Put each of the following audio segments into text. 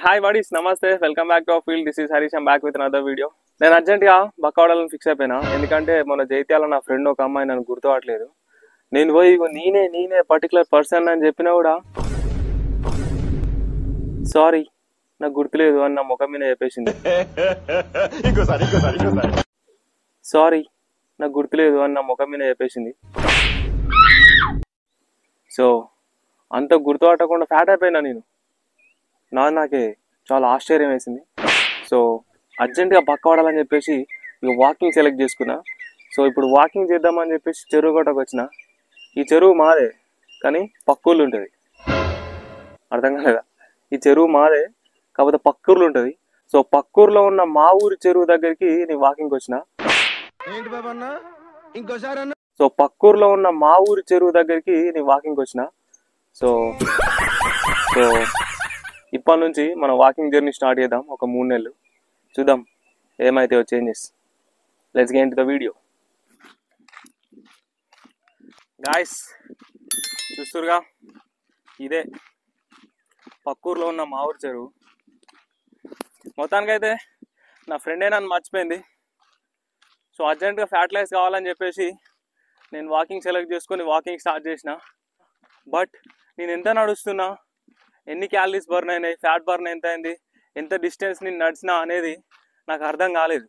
Hi buddies, నమస్తే, welcome back to our field. This is Harish. I'm back with another video. నేను అర్జెంట్గా బక్కవాడాలని fix అయిపోయినా. ఎందుకంటే మన జైత్యాల నా ఫ్రెండ్ ఒక అమ్మాయి నన్ను గుర్తుపట్టలేదు. నేను పోయి నేనే పర్టికులర్ పర్సన్ అని చెప్పినా కూడా సారీ నాకు గుర్తులేదు అని నా ముఖం మీద చెప్పేసింది. సారీ నాకు గుర్తులేదు అని నా ముఖం మీద చెప్పేసింది. సో అంత గుర్తుపట్టకుండా ఫ్యాట్ అయిపోయినా నేను. నాకే చాలా ఆశ్చర్యం వేసింది. సో అర్జెంటుగా పక్కవాడాలని చెప్పేసి ఇక వాకింగ్ సెలెక్ట్ చేసుకున్నా. సో ఇప్పుడు వాకింగ్ చేద్దామని చెప్పేసి చెరువు గట్టకు వచ్చిన. ఈ చెరువు మాదే కానీ పక్కూర్లు ఉంటుంది. అర్థం కాలేదా? ఈ చెరువు మాదే కాకపోతే పక్కూర్లు ఉంటుంది. సో పక్కూరులో ఉన్న మా ఊరి చెరువు దగ్గరికి నేను వాకింగ్కి వచ్చిన. సో పక్కూరులో ఉన్న మా ఊరి చెరువు దగ్గరికి నేను వాకింగ్కి వచ్చిన. సో సో ఇప్పటి నుంచి మనం వాకింగ్ జర్నీ స్టార్ట్ చేద్దాం. ఒక 3 నెలలు చూద్దాం ఏమైతే changes. Let's get into the video. Guys చూస్తురుగా, ఇదే పక్కూరులో ఉన్న మా ఊరి చెరువు. మొత్తానికైతే నా ఫ్రెండే నన్ను మర్చిపోయింది. సో అర్జెంటుగా ఫ్యాట్ లాస్ కావాలని చెప్పేసి నేను వాకింగ్ సెలెక్ట్ చేసుకొని వాకింగ్ స్టార్ట్ చేసిన. బట్ నేను ఎంత నడుస్తున్నా, ఎన్ని క్యాలరీస్ బర్న్ అయినాయి, ఫ్యాట్ బర్న్ ఎంత అయింది, ఎంత డిస్టెన్స్ నేను నడిచినా అనేది నాకు అర్థం కాలేదు.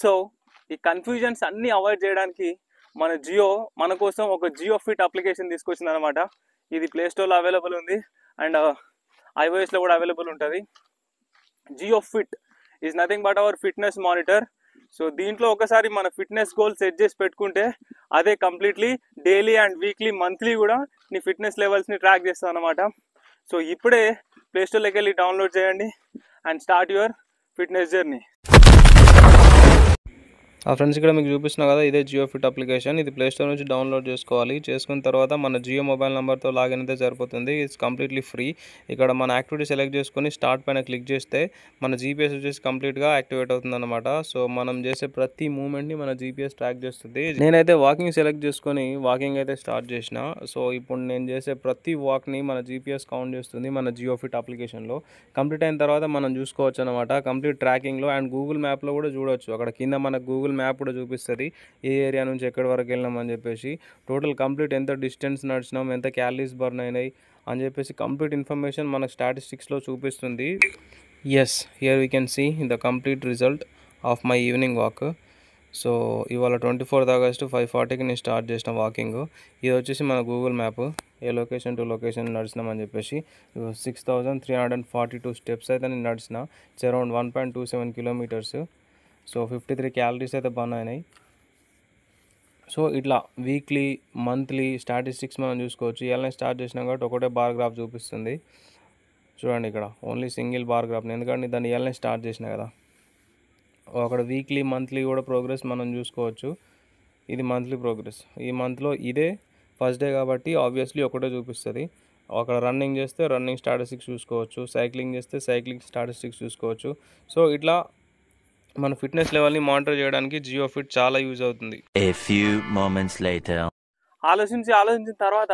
సో ఈ కన్ఫ్యూజన్స్ అన్నీ అవాయిడ్ చేయడానికి మన కోసం ఒక జియో ఫిట్ అప్లికేషన్ తీసుకొచ్చింది అనమాట. ఇది ప్లేస్టోర్లో అవైలబుల్ ఉంది అండ్ iOSలో కూడా అవైలబుల్ ఉంటుంది. Jio fit is nothing but our fitness monitor. So దీంట్లో ఒకసారి మన ఫిట్నెస్ గోల్ సెట్ చేసి పెట్టుకుంటే అదే completely daily and weekly monthly కూడా నీ ఫిట్నెస్ లెవెల్స్ని ట్రాక్ చేస్తాను అనమాట. సో ఇప్పుడే ప్లేస్టోర్లోకి వెళ్ళి డౌన్లోడ్ చేయండి and start your fitness journey. Friends ఇక్కడ మీకు చూపిస్తున్నా కదా, ఇదే జియో ఫిట్ అప్లికేషన్. ఇది ప్లేస్టోర్ నుంచి డౌన్లోడ్ చేసుకోవాలి. చేసుకున్న తర్వాత మన జియో మొబైల్ నెంబర్తో లాగిన్ అయితే సరిపోతుంది. It's completely free. ఇక్కడ మన యాక్టివిటీ సెలెక్ట్ చేసుకొని స్టార్ట్ పైన క్లిక్ చేస్తే మన జీపీఎస్ వచ్చేసి కంప్లీట్గా యాక్టివేట్ అవుతుంది అనమాట. సో మనం చేసే ప్రతి మూమెంట్ని మన జీపీఎస్ ట్రాక్ చేస్తుంది. నేనైతే వాకింగ్ సెలెక్ట్ చేసుకొని వాకింగ్ అయితే స్టార్ట్ చేసిన. సో ఇప్పుడు నేను చేసే ప్రతి వాక్ని మన జీపీఎస్ కౌంట్ చేస్తుంది మన జియో ఫిట్ అప్లికేషన్లో. కంప్లీట్ అయిన తర్వాత మనం చూసుకోవచ్చు అనమాట కంప్లీట్ ట్రాకింగ్లో. అండ్ గూగుల్ మ్యాప్లో కూడా చూడవచ్చు. అక్కడ కింద మన గూగుల్ మ్యాప్ కూడా చూపిస్తుంది ఏ ఏరియా నుంచి ఎక్కడి వరకు వెళ్ళినాం అని చెప్పేసి, టోటల్ కంప్లీట్ ఎంత డిస్టెన్స్ నడిచినాం, ఎంత క్యాలరీస్ బర్న్ అయినాయి అని చెప్పేసి కంప్లీట్ ఇన్ఫర్మేషన్ మనకు స్టాటిస్టిక్స్లో చూపిస్తుంది. Yes, here we can see the complete result of my evening walk. So ఇవాళ 24th August 5:40కి నేను స్టార్ట్ చేసిన వాకింగ్. ఇది వచ్చేసి మన గూగుల్ మ్యాప్ ఏ లొకేషన్ టు లొకేషన్ నడిచినామని చెప్పేసి 6342 స్టెప్స్ అయితే నేను నడిచిన. It's around 1.27 kilometres. So 53 calories అయితే బర్న్ అయినాయి. సో ఇట్లా వీక్లీ మంత్లీ స్టాటిస్టిక్స్ మనం చూసుకోవచ్చు. ఇవాళ స్టార్ట్ చేసినా కాబట్టి ఒకటే బార్ గ్రాఫ్ చూపిస్తుంది. చూడండి ఇక్కడ ఓన్లీ సింగిల్ బార్ గ్రాఫ్, ఎందుకంటే దాన్ని ఇవాళ స్టార్ట్ చేసిన కదా. అక్కడ వీక్లీ మంత్లీ కూడా ప్రోగ్రెస్ మనం చూసుకోవచ్చు. ఇది మంత్లీ ప్రోగ్రెస్. ఈ మంత్లో ఇదే ఫస్ట్ డే కాబట్టి ఆబ్వియస్లీ ఒకటే చూపిస్తుంది. అక్కడ రన్నింగ్ చేస్తే రన్నింగ్ స్టాటిస్టిక్స్ చూసుకోవచ్చు, సైక్లింగ్ చేస్తే సైక్లింగ్ స్టాటిస్టిక్స్ చూసుకోవచ్చు. సో ఇట్లా మన ఫిట్నెస్ లెవెల్ని మానిటర్ చేయడానికి జియో ఫిట్ చాలా యూజ్ అవుతుంది. ఆలోచించిన తర్వాత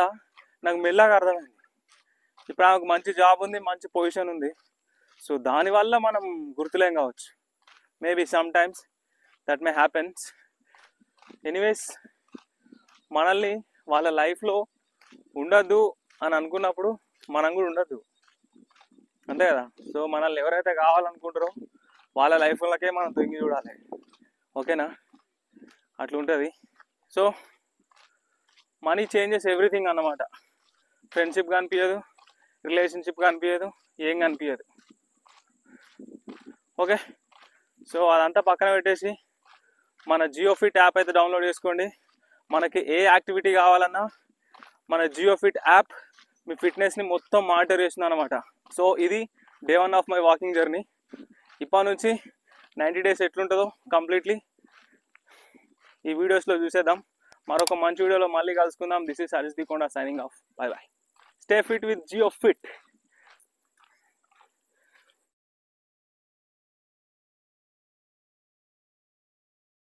నాకు మెల్లగా అర్థమైంది, ఇప్పుడు ఆమెకు మంచి జాబ్ ఉంది, మంచి పొజిషన్ ఉంది. సో దానివల్ల మనం గుర్తులేం కావచ్చు. Maybe some times that may happens. Anyways, మనల్ని వాళ్ళ లైఫ్లో ఉండద్దు అని అనుకున్నప్పుడు మనం కూడా ఉండద్దు, అంతే కదా. సో మనల్ని ఎవరైతే కావాలనుకుంటారో వాళ్ళ లైఫ్లకే మనం తొంగి చూడాలి, ఓకేనా? అట్లుంటుంది. సో మనీ చేంజెస్ ఎవ్రీథింగ్ అన్నమాట. ఫ్రెండ్షిప్ కనిపించదు, రిలేషన్షిప్ కనిపించదు, ఏం కనిపించదు, ఓకే. సో అదంతా పక్కన పెట్టేసి మన జియో ఫిట్ యాప్ అయితే డౌన్లోడ్ చేసుకోండి. మనకి ఏ యాక్టివిటీ కావాలన్నా మన జియో ఫిట్ యాప్ మీ ఫిట్నెస్ని మొత్తం మానిటర్ చేస్తుంది అనమాట. సో ఇది day 1 of my walking journey. ఇప్పటి నుంచి 90 days ఎట్లుంటుందో కంప్లీట్లీ ఈ వీడియోస్లో చూసేద్దాం. మరొక మంచి వీడియోలో మళ్ళీ కలుసుకుందాం. This is Harish Dikonda signing off. Bye bye. Stay fit with Jio fit.